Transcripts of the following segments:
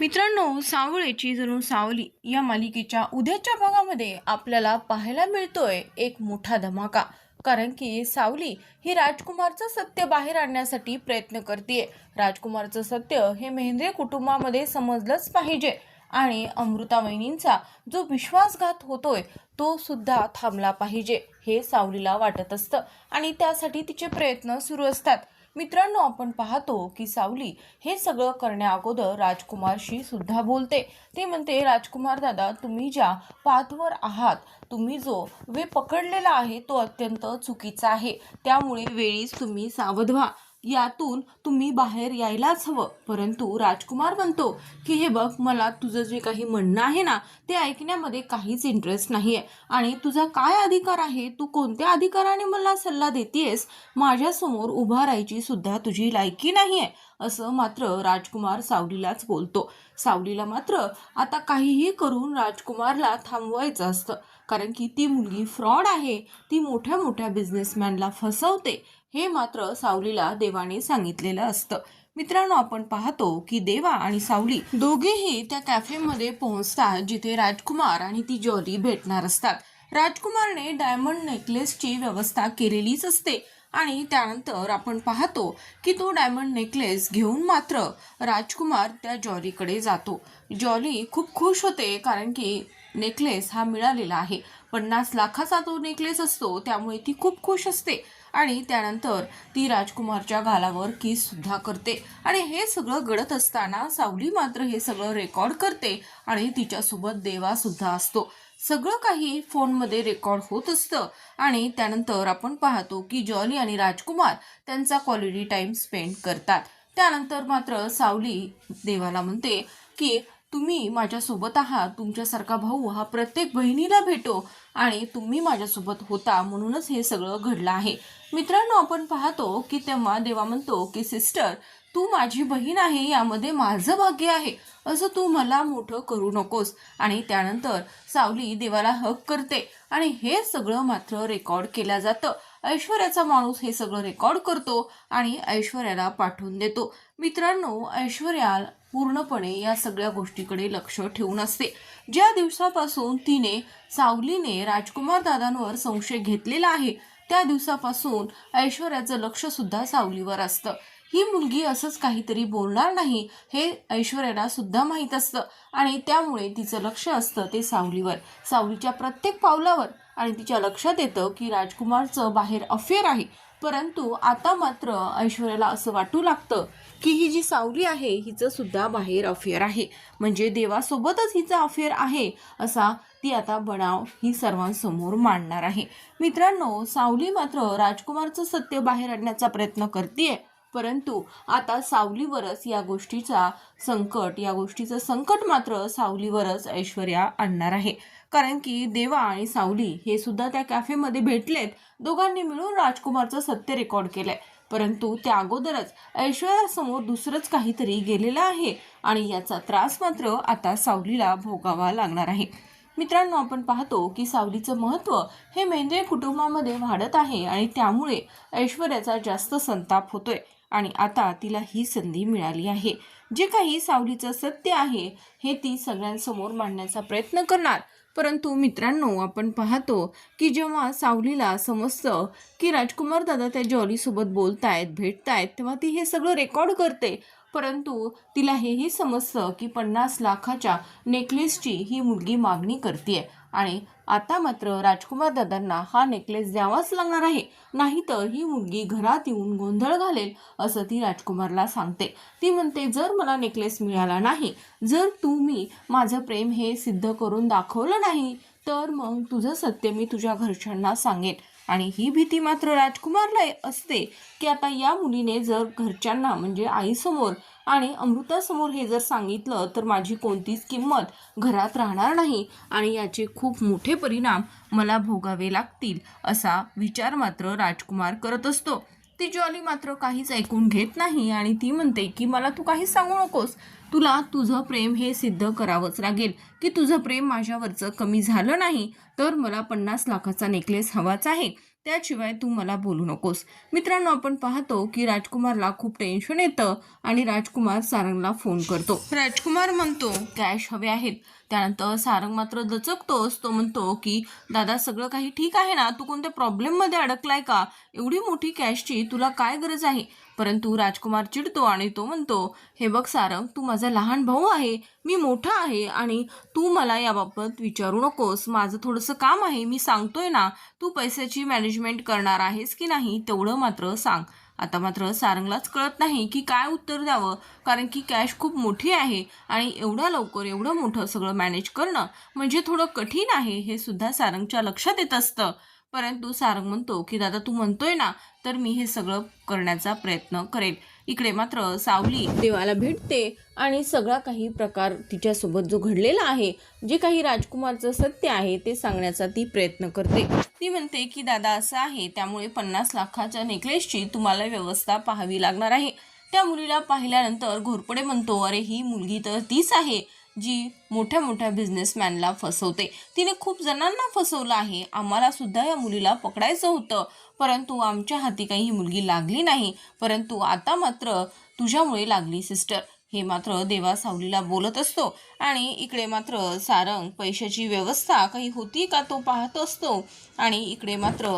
मित्रांनो, सावळेची जणू सावली या मालिकेच्या उद्याच्या भागामध्ये आपल्याला पाहायला मिळतोय एक मोठा धमाका. कारण की सावली ही राजकुमारचं सत्य बाहेर आणण्यासाठी प्रयत्न करते. राजकुमारचं सत्य हे मेहंद्रे कुटुंबामध्ये समजलंच पाहिजे आणि अमृता वहिनींचा जो विश्वासघात होतोय तो सुद्धा थांबला पाहिजे हे सावलीला वाटत असतं आणि त्यासाठी तिचे प्रयत्न सुरू असतात. मित्रांनो, आपण पाहतो की सावली हे सगळं करण्या अगोदर राजकुमारशी सुद्धा बोलते. ती म्हणते, राजकुमार दादा, तुम्ही ज्या पाथवर आहात, तुम्ही जो वे पकडलेला आहे तो अत्यंत चुकीचा आहे. त्यामुळे वेळीच तुम्ही सावध व्हा. यातून तुम्ही बाहेर यायलाच हवं. परंतु राजकुमार म्हणतो की हे बघ, मला तुझं जे काही म्हणणं आहे ना ते ऐकण्यामध्ये काहीच इंटरेस्ट नाही आहे. आणि तुझा काय अधिकार आहे? तू कोणत्या अधिकाराने मला सल्ला देतेस? माझ्यासमोर उभा राहायची सुद्धा तुझी लायकी नाही आहे, असं मात्र राजकुमार सावलीलाच बोलतो. सावलीला मात्र आता काहीही करून राजकुमारला थांबवायचं असतं. कारण की ती मुलगी फ्रॉड आहे, ती मोठ्या मोठ्या बिझनेसमॅनला फसवते, हे मात्र सावलीला देवाने सांगितलेलं असतं. मित्रांनो, आपण पाहतो की देवा आणि सावली दोघेही त्या कॅफेमध्ये पोहोचतात जिथे राजकुमार आणि ती जॉली भेटणार असतात. राजकुमारने डायमंड नेकलेसची व्यवस्था केलेलीच असते आणि त्यानंतर आपण पाहतो की तो डायमंड नेकलेस घेऊन मात्र राजकुमार त्या जॉलीकडे जातो. जॉली खूप खुश होते कारण की नेकलेस हा मिळालेला आहे. 50 लाखाचा तो नेकलेस असतो, त्यामुळे ती खूप खुश असते. आणि त्यानंतर ती राजकुमारच्या गालावर किस सुद्धा करते. आणि हे सगळं घडत असताना सावली मात्र हे सगळं रेकॉर्ड करते आणि तिच्यासोबत देवा सुद्धा असतो. सगळं काही फोनमध्ये रेकॉर्ड होत असतं. आणि त्यानंतर आपण पाहतो की जॉली आणि राजकुमार त्यांचा क्वालिटी टाइम स्पेंड करतात. त्यानंतर मात्र सावली देवाला म्हणते की तुम्ही माझ्यासोबत आहात, तुमच्यासारखा भाऊ हा प्रत्येक बहिणीला भेटो आणि तुम्ही माझ्यासोबत होता म्हणूनच हे सगळं घडलं आहे. मित्रांनो, आपण पाहतो की तेव्हा देवा म्हणतो की सिस्टर, तू माझी बहीण आहे, यामध्ये माझं भाग्य आहे, असं तू मला मोठं करू नकोस. आणि त्यानंतर सावली देवाला हक करते आणि हे सगळं मात्र रेकॉर्ड केलं जातं. ऐश्वर्याचा माणूस हे सगळं रेकॉर्ड करतो आणि ऐश्वर्याला पाठवून देतो. मित्रांनो, ऐश्वर्या पूर्णपणे या सगळ्या गोष्टीकडे लक्ष ठेवून असते. ज्या दिवसापासून सावलीने राजकुमार दादांवर संशय घेतलेला आहे त्या दिवसापासून ऐश्वर्याचं लक्ष सुद्धा सावलीवर असतं. ही मुलगी असंच काहीतरी बोलणार नाही हे ऐश्वर्याला सुद्धा माहीत असतं आणि त्यामुळे तिचं लक्ष असतं ते सावलीवर, सावलीच्या प्रत्येक पावलावर. आणि तिच्या लक्षात येतं की राजकुमारचं बाहेर अफेअर आहे. परंतु आता मात्र ऐश्वर्याला असं वाटू लागतं की ही जी सावली आहे हिचं सुद्धा बाहेर अफेअर आहे, म्हणजे देवासोबतच हिचं अफेअर आहे असा ती आता बनाव ही सर्वांसमोर मांडणार आहे. मित्रांनो, सावली मात्र राजकुमारचं सत्य बाहेर आणण्याचा प्रयत्न करते. परंतु आता सावलीवरच या गोष्टीचं संकट मात्र सावलीवरच ऐश्वर्या आणणार आहे. कारण की देवा आणि सावली हे सुद्धा त्या कॅफेमध्ये भेटलेत. दोघांनी मिळून राजकुमारचं सत्य रेकॉर्ड केलंय. परंतु त्या अगोदरच ऐश्वर्यासमोर दुसरंच काहीतरी गेलेलं आहे आणि याचा त्रास मात्र आता सावलीला भोगावा लागणार आहे. मित्रांनो, आपण पाहतो की सावलीचं महत्त्व हे मेंढरे कुटुंबामध्ये वाढत आहे आणि त्यामुळे ऐश्वर्याचा जास्त संताप होतोय. आणि आता तिला ही संधी मिळाली आहे. जे काही सावलीचं सत्य आहे हे ती सगळ्यांसमोर मांडण्याचा प्रयत्न करणार. परंतु मित्रांनो, आपण पाहतो की जेव्हा सावलीला समजतं की राजकुमार दादा त्या जॉलीसोबत बोलतायत, भेटतायत, तेव्हा ती हे सगळं रेकॉर्ड करते. परंतु तिला हेही समजतं की 50 लाखाच्या नेकलेसची ही मुलगी मागणी करते आणि आता मात्र राजकुमार दादांना हा नेकलेस द्यावाच लागणार आहे, नाहीतर ही मुलगी घरात येऊन गोंधळ घालेल, असं ती राजकुमारला सांगते. ती म्हणते, जर मला नेकलेस मिळाला नाही, जर तुम्ही माझं प्रेम हे सिद्ध करून दाखवलं नाही, तर मग तुझं सत्य मी तुझ्या घरच्यांना सांगेन. आणि ही भीती मात्र राजकुमारला असते की आता या मुलीने जर घरच्यांना म्हणजे आईसमोर आणि अमृतासमोर हे जर सांगितलं तर माझी कोणतीच किंमत घरात राहणार नाही आणि याचे खूप मोठे परिणाम मला भोगावे लागतील, असा विचार मात्र राजकुमार करत असतो. ती जॉली मात्र काहीच ऐकून घेत नाही आणि ती म्हणते की मला तू काहीच सांगू नकोस, तुला तुझं प्रेम हे सिद्ध करावंच लागेल की तुझं प्रेम माझ्यावरचं कमी झालं नाही तर मला 50 लाखाचा नेकलेस हवाच आहे. त्याशिवाय तू मला बोलू नकोस. मित्रांनो, आपण पाहतो की राजकुमारला खूप टेन्शन येतं आणि राजकुमार सारंगला फोन करतो. राजकुमार म्हणतो कॅश हवे आहेत. त्यानंतर सारंग मात्र दचकतोच. तो म्हणतो की दादा, सगळं काही ठीक आहे ना? तू कोणत्या प्रॉब्लेममध्ये अडकलाय का? एवढी मोठी कॅशची तुला काय गरज आहे? परंतु राजकुमार चिडतो आणि तो म्हणतो, हे बघ सारंग, तू माझा लहान भाऊ आहे, मी मोठा आहे आणि तू मला याबाबत विचारू नकोस. माझं थोडंसं काम आहे, मी सांगतोय ना. तू पैशाची मॅनेजमेंट करणार आहेस की नाही तेवढं मात्र सांग. आता मात्र सारंगलाच कळत नाही की काय उत्तर द्यावं, कारण की कॅश खूप मोठी आहे आणि एवढ्या लवकर एवढं मोठं सगळं मॅनेज करणं म्हणजे थोडं कठीण आहे, हे सुद्धा सारंगच्या लक्षात येत असतं. परंतु सारंग म्हणतो की दादा, तू म्हणतोय ना, तर मी हे सगळं करण्याचा प्रयत्न करेन. इकडे मात्र सावली देवाला भेटते आणि सगळा काही प्रकार तिच्यासोबत जो घडलेला आहे, जे काही राजकुमारचं सत्य आहे ते सांगण्याचा ती प्रयत्न करते. ती म्हणते की दादा, असं आहे, त्यामुळे 50 लाखाच्या नेकलेसची तुम्हाला व्यवस्था पाहावी लागणार आहे. त्या मुलीला पाहिल्यानंतर घोरपडे म्हणतो, अरे ही मुलगी तर तीच आहे जी मोठ्या मोठ्या बिझनेसमॅनला फसवते. तिने खूप जणांना फसवलं आहे. आम्हाला सुद्धा या मुलीला पकडायचं होतं, परंतु आमच्या हाती काही ही मुलगी लागली नाही. परंतु आता मात्र तुझ्यामुळे लागली सिस्टर. हे मात्र देवा सावलीला बोलत असतो आणि इकडे मात्र सारंग पैशाची व्यवस्था काही होती का तो पाहत असतो आणि इकडे मात्र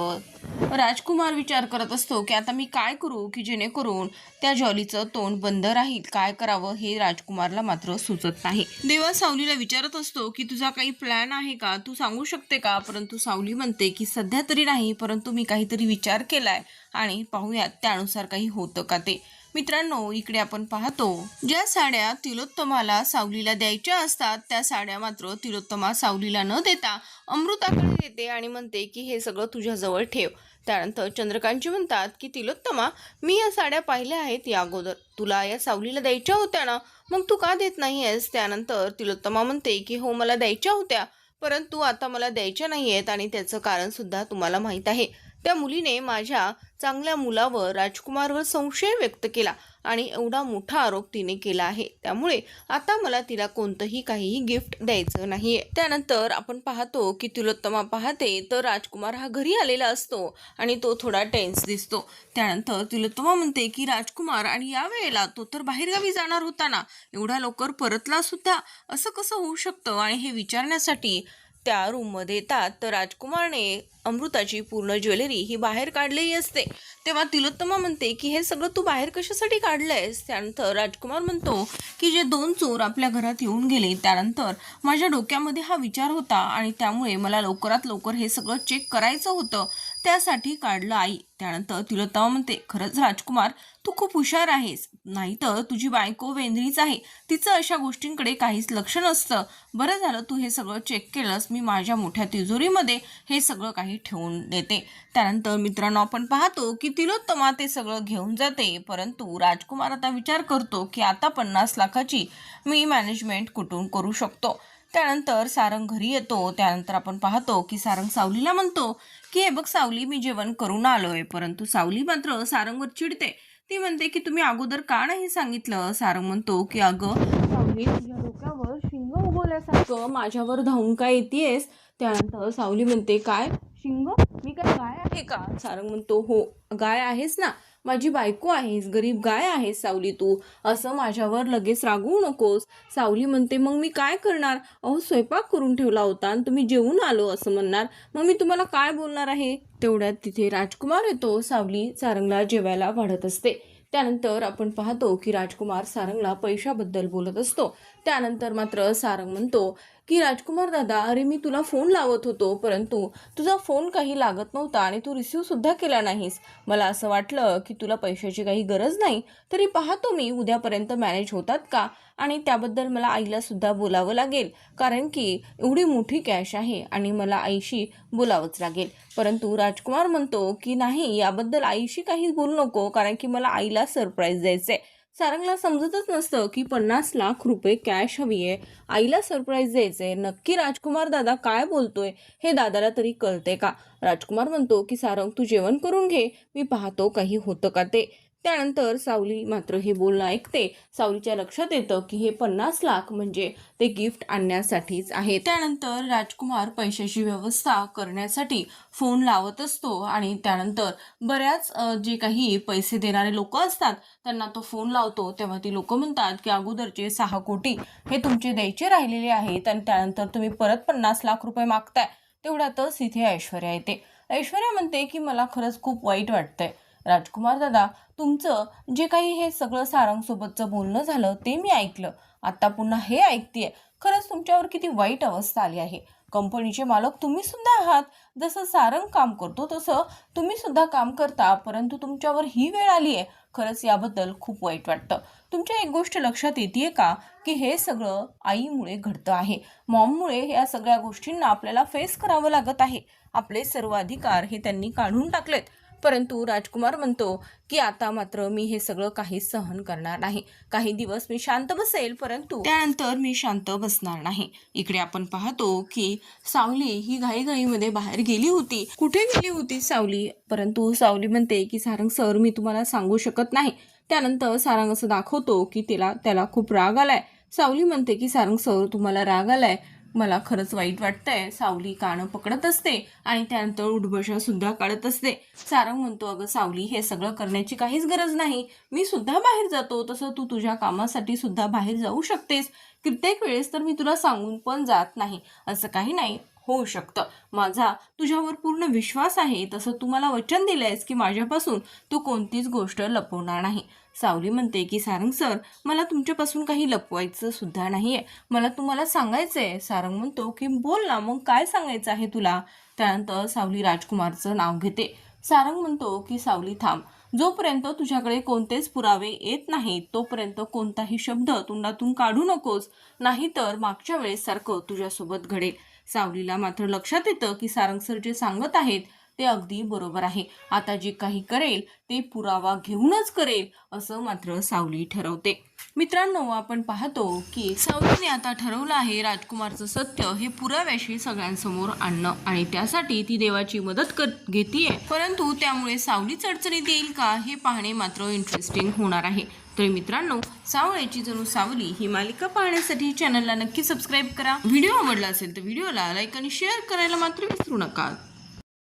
राजकुमार विचार करत असतो की आता मी काय करू की जेणेकरून त्या जॉलीचं तोंड बंद राहील. काय करावं हे राजकुमारला मात्र सुचत नाही. देवा सावलीला विचारत असतो की तुझा काही प्लॅन आहे का, तू सांगू शकते का? परंतु सावली म्हणते की सध्या तरी नाही, परंतु मी काहीतरी विचार केलाय आणि पाहूयात त्यानुसार काही होतं का ते. मित्रांनो, इकडे आपण पाहतो ज्या साड्या तिलोत्तमाला सावलीला द्यायच्या असतात त्या साड्या मात्र तिलोत्तमा सावलीला न देता अमृताकडे देते आणि म्हणते की हे सगळं तुझ्याजवळ ठेव. त्यानंतर चंद्रकांतजी म्हणतात की तिलोत्तमा, मी या साड्या पाहिल्या आहेत या अगोदर, तुला या सावलीला द्यायच्या होत्या ना, मग तू का देत नाही आहेस? त्यानंतर तिलोत्तमा म्हणते की हो, मला द्यायच्या होत्या, परंतु आता मला द्यायच्या नाही आहेत आणि त्याचं कारण सुद्धा तुम्हाला माहीत आहे. त्या मुलीने माझ्या चांगल्या मुलावर, राजकुमारवर संशय व्यक्त केला आणि एवढा मोठा आरोप तिने केला आहे. त्यामुळे आता मला तिला कोणतंही काहीही गिफ्ट द्यायचं नाहीये. त्यानंतर आपण पाहतो की तिलोत्तमा पाहते तर राजकुमार हा घरी आलेला असतो आणि तो थोडा टेन्स दिसतो. त्यानंतर तिलोत्तमा म्हणते की राजकुमार, आणि या वेळेला तो तर बाहेरगावी जाणार होता ना, एवढा लवकर परतला सुद्धा, असं कसं होऊ शकतं? आणि हे विचारण्यासाठी त्या रूममध्ये येतात तर राजकुमारने अमृताची पूर्ण ज्वेलरी ही बाहेर काढलेली असते. तेव्हा तिलोत्तमा म्हणते की हे सगळं तू बाहेर कशासाठी काढलंयस? त्यानंतर राजकुमार म्हणतो की जे 2 चोर आपल्या घरात येऊन गेले त्यानंतर माझ्या डोक्यामध्ये हा विचार होता आणि त्यामुळे मला लवकरात लवकर हे सगळं चेक करायचं होतं, त्यासाठी काढलं आई. त्यानंतर तिलोत्तमा म्हणते, खरंच राजकुमार, तू खूप हुशार आहेस, नाहीतर तुझी बायको वेंद्रीच आहे, तिचं अशा गोष्टींकडे काहीच लक्ष नसतं. बरं झालं तू हे सगळं चेक केलंस. मी माझ्या मोठ्या तिजोरीमध्ये हे सगळं काही ठेवून देते. त्यानंतर मित्रांनो, आपण पाहतो की तिलोत्तमा ते सगळं घेऊन जाते, परंतु राजकुमार आता विचार करतो की आता 50 लाखाची मी मॅनेजमेंट कुठून करू शकतो. त्यानंतर सारंग घरी येतो. त्यानंतर आपण पाहतो की सारंग सावलीला म्हणतो की हे बघ सावली, मी जेवण करून आलोय. परंतु सावली मात्र सारंगवर चिडते. ती म्हणते की तुम्ही अगोदर का नाही सांगितलं? सारंग म्हणतो की अगं सावली, तुझ्या डोक्यावर शिंग उगवल्यासारखं माझ्यावर धावून काय येतेस? त्यानंतर सावली म्हणते, काय शिंग? मी काय गाय आहे का? सारंग म्हणतो, हो गाय आहेस ना, माझी बायको आहेस, गरीब गाय आहेस सावली तू, असं माझ्यावर लगेच रागवू नकोस. सावली म्हणते, मग मी काय करणार? अहो, स्वयंपाक करून ठेवला होता आणि तुम्ही जेवून आलो असं म्हणणार, मग मी तुम्हाला काय बोलणार आहे? तेवढ्यात तिथे राजकुमार येतो. सावली सारंगला जेवायला वाढत असते. त्यानंतर आपण पाहतो की राजकुमार सारंगला पैशाबद्दल बोलत असतो. त्यानंतर मात्र सारंग म्हणतो की राजकुमार दादा, अरे मी तुला फोन लावत होतो, परंतु तुझा फोन काही लागत नव्हता आणि तू रिसीव सुद्धा केला नाहीस. मला असं वाटलं की तुला पैशाची काही गरज नाही, तरी पाहतो मी उद्यापर्यंत मॅनेज होतात का, आणि त्याबद्दल मला आईला सुद्धा बोलावं लागेल, कारण की एवढी मोठी कॅश आहे आणि मला आईशी बोलावंच लागेल. परंतु राजकुमार म्हणतो की नाही, याबद्दल आईशी काहीच बोलू नको, कारण की मला आईला सरप्राईज द्यायचंय. सारंगला समजतच नसतं की 50 लाख रुपये कॅश हवी आहे, आईला सरप्राईज द्यायचंय. नक्की राजकुमार दादा काय बोलतोय हे दादाला तरी कळते का? राजकुमार म्हणतो की सारंग, तू जेवण करून घे, मी पाहतो काही होतं का ते. त्यानंतर सावली मात्र हे बोलणं ऐकते. सावलीच्या लक्षात येतं की हे 50 लाख म्हणजे ते गिफ्ट आणण्यासाठीच आहे. त्यानंतर राजकुमार पैशाची व्यवस्था करण्यासाठी फोन लावत असतो आणि त्यानंतर बऱ्याच जे काही पैसे देणारे लोक असतात त्यांना तो फोन लावतो. तेव्हा ती लोक म्हणतात की अगोदरचे 6 कोटी हे तुमचे द्यायचे राहिलेले आहेत आणि त्यानंतर तुम्ही परत 50 लाख रुपये मागताय. तेवढ्यातच इथे ऐश्वर्या येते. ऐश्वर्या म्हणते की मला खरंच खूप वाईट वाटतंय राजकुमार दादा, तुमचं जे काही हे सगळं सारंगसोबतचं बोलणं झालं ते मी ऐकलं. आता पुन्हा हे ऐकतेय. खरंच तुमच्यावर किती वाईट अवस्था आली आहे. कंपनीचे मालक तुम्ही सुद्धा आहात. जसं सारंग काम करतो तसं तुम्ही सुद्धा काम करता, परंतु तुमच्यावर ही वेळ आली आहे. खरंच याबद्दल खूप वाईट वाटतं. तुमच्या एक गोष्ट लक्षात येते का की हे सगळं आईमुळे घडतं आहे. मॉममुळे या सगळ्या गोष्टींना आपल्याला फेस करावं लागत आहे. आपले सर्व अधिकार हे त्यांनी काढून टाकलेत. परंतु राजकुमार म्हणतो की आता मात्र मी हे सगळं काही सहन करणार नाही. काही दिवस मी शांत बसेल, परंतु त्यानंतर मी शांत बसणार नाही. इकडे आपण पाहतो की सावली ही घाईघाईमध्ये बाहेर गेली होती. कुठे गेली होती सावली? परंतु सावली म्हणते की सारंग सर, मी तुम्हाला सांगू शकत नाही. त्यानंतर सारंग असं दाखवतो की त्याला खूप राग आलाय. सावली म्हणते की सारंग सर, तुम्हाला राग आलाय, मला खरंच वाईट वाटतंय. सावली कानं पकडत असते आणि त्यानंतर उठबशा सुद्धा काढत असते. सारंग म्हणतो, अगं सावली, हे सगळं करण्याची काहीच गरज नाही. मी सुद्धा बाहेर जातो, तसं तू तुझ्या कामासाठी सुद्धा बाहेर जाऊ शकतेस. कित्येक वेळेस तर मी तुला सांगून पण जात नाही. असं काही नाही होऊ शकतं. माझा तुझ्यावर पूर्ण विश्वास आहे. तसं तू मला वचन दिलंयस की माझ्यापासून तू कोणतीच गोष्ट लपवणार नाही. सावली म्हणते की सारंग सर, मला तुमच्यापासून काही लपवायचं सुद्धा नाहीये. मला तुम्हाला सांगायचंय. सारंग म्हणतो की बोल ना, मग काय सांगायचं आहे तुला? त्यानंतर सावली राजकुमारचं नाव घेते. सारंग म्हणतो की सावली थांब. जोपर्यंत तुझ्याकडे कोणतेच पुरावे येत नाहीत तोपर्यंत कोणताही शब्द तोंडातून काढू नकोस, नाहीतर मागच्या वेळेस सारखं तुझ्यासोबत घडेल. सावलीला मात्र लक्षात येतं की सारंग सर जे सांगत आहेत ते अगदी बरोबर आहे. आता जे काही करेल ते पुरावा घेऊनच करेल, असं मात्र सावली ठरवते. मित्रांनो, आपण पाहतो की सावलीने आता ठरवलं आहे राजकुमारचं सत्य हे पुराव्याशी सगळ्यांसमोर आणणं आणि त्यासाठी ती देवाची मदत घेतीये. परंतु त्यामुळे सावलीच अडचणीत येईल का हे पाहणे मात्र इंटरेस्टिंग होणार आहे. तर मित्रांनो, सावळ्याची जणू सावली ही मालिका पाहण्यासाठी चॅनलला नक्की सबस्क्राईब करा. व्हिडिओ आवडला असेल तर व्हिडिओला लाईक आणि शेअर करायला मात्र विसरू नका.